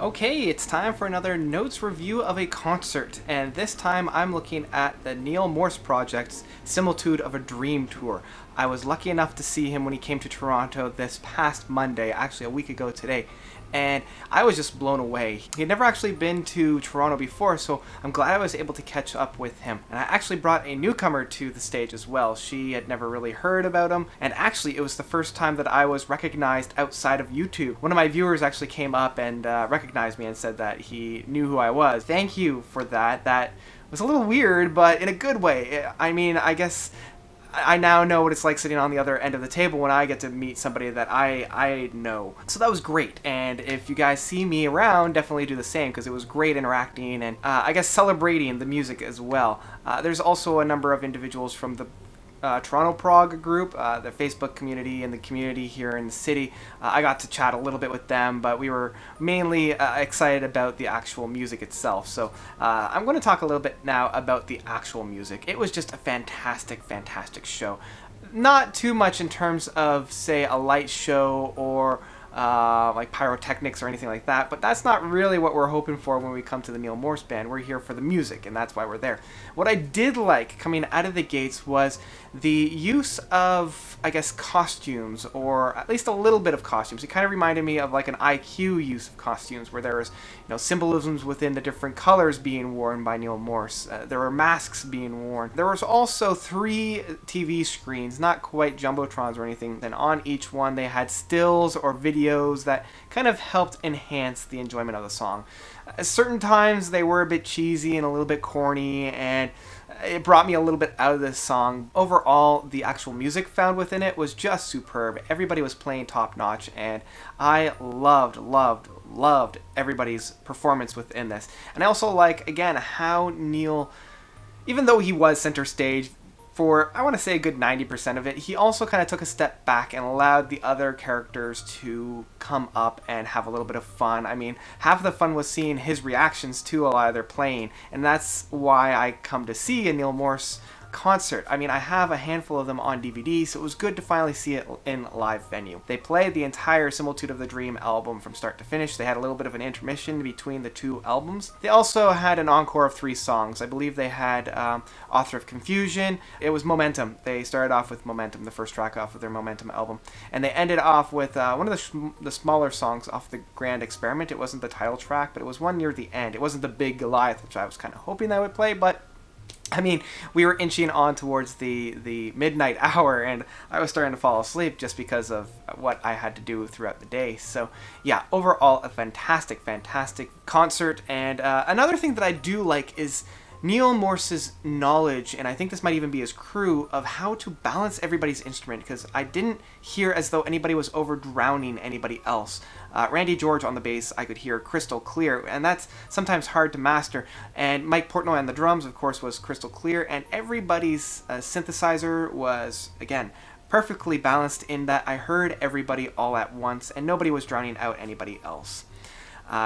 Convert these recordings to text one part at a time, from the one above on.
Okay, it's time for another notes review of a concert, and this time I'm looking at the Neal Morse Project's Similitude of a Dream tour. I was lucky enough to see him when he came to Toronto this past Monday, actually a week ago today, and I was just blown away. He had never actually been to Toronto before, so I'm glad I was able to catch up with him. And I actually brought a newcomer to the stage as well. She had never really heard about him, and actually it was the first time that I was recognized outside of YouTube. One of my viewers actually came up and recognized me and said that he knew who I was. Thank you for that. That was a little weird, but in a good way. I mean, I guess I now know what it's like sitting on the other end of the table when I get to meet somebody that I know. So that was great, and if you guys see me around, definitely do the same, because it was great interacting and I guess celebrating the music as well. There's also a number of individuals from the Toronto Prog group, the Facebook community, and the community here in the city. I got to chat a little bit with them, but we were mainly excited about the actual music itself. So I'm going to talk a little bit now about the actual music. It was just a fantastic, fantastic show. Not too much in terms of, say, a light show or like pyrotechnics or anything like that, but that's not really what we're hoping for when we come to the Neal Morse Band. We're here for the music, and that's why we're there. What I did like coming out of the gates was the use of, I guess, costumes, or at least a little bit of costumes. It kind of reminded me of like an IQ use of costumes, where there was, symbolisms within the different colors being worn by Neal Morse. There were masks being worn. There was also 3 TV screens, not quite jumbotrons or anything, and on each one they had stills or videos that kind of helped enhance the enjoyment of the song. At certain times they were a bit cheesy and a little bit corny, and it brought me a little bit out of this song. Overall, the actual music found within it was just superb. Everybody was playing top notch, and I loved everybody's performance within this. And I also like, again, how Neal, even though he was center stage for, I want to say, a good 90% of it, he also kind of took a step back and allowed the other characters to come up and have a little bit of fun. I mean, half of the fun was seeing his reactions to a lot of their playing, and that's why I come to see a Neal Morse concert. I mean, I have a handful of them on DVD, so it was good to finally see it in live venue. They played the entire Similitude of the Dream album from start to finish. They had a little bit of an intermission between the 2 albums. They also had an encore of 3 songs. I believe they had Author of Confusion. It was Momentum. They started off with Momentum, the first track off of their Momentum album, and they ended off with one of the smaller songs off the Grand Experiment. It wasn't the title track, but it was one near the end. It wasn't the Big Goliath, which I was kind of hoping they would play, but I mean, we were inching on towards the midnight hour, and I was starting to fall asleep just because of what I had to do throughout the day. So yeah, overall a fantastic concert. And another thing that I do like is Neal Morse's knowledge, and I think this might even be his crew, of how to balance everybody's instrument, because I didn't hear as though anybody was over drowning anybody else. Randy George on the bass I could hear crystal clear, and that's sometimes hard to master. And Mike Portnoy on the drums, of course, was crystal clear, and everybody's synthesizer was, again, perfectly balanced in that I heard everybody all at once, and nobody was drowning out anybody else.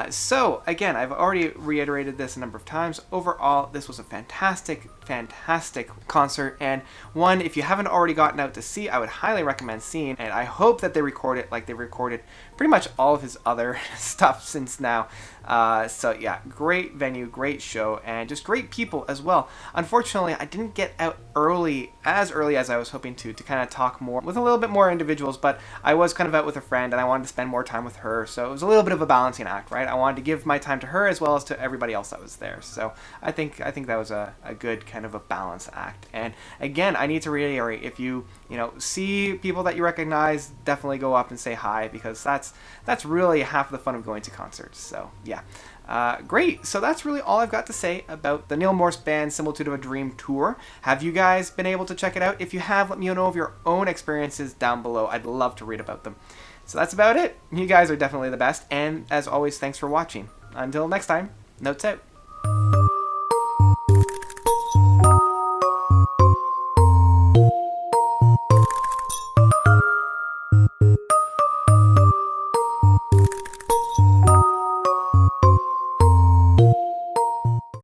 So, again, I've already reiterated this a number of times. Overall, this was a fantastic concert, and one, if you haven't already gotten out to see, I would highly recommend seeing, and I hope that they record it like they recorded pretty much all of his other stuff since now. So yeah, great venue, great show, and just great people as well. Unfortunately, I didn't get out as early as I was hoping to kind of talk more with a little bit more individuals, but I was kind of out with a friend and I wanted to spend more time with her, so it was a little bit of a balancing act, right? I wanted to give my time to her as well as to everybody else that was there. So I think that was a good kind of a balance act. And again, I need to reiterate, if you see people that you recognize, definitely go up and say hi, because that's really half the fun of going to concerts. So yeah. Great. So that's really all I've got to say about the Neal Morse Band Similitude of a Dream tour. Have you guys been able to check it out? If you have, let me know of your own experiences down below. I'd love to read about them. So that's about it. You guys are definitely the best, and as always, thanks for watching. Until next time, notes out.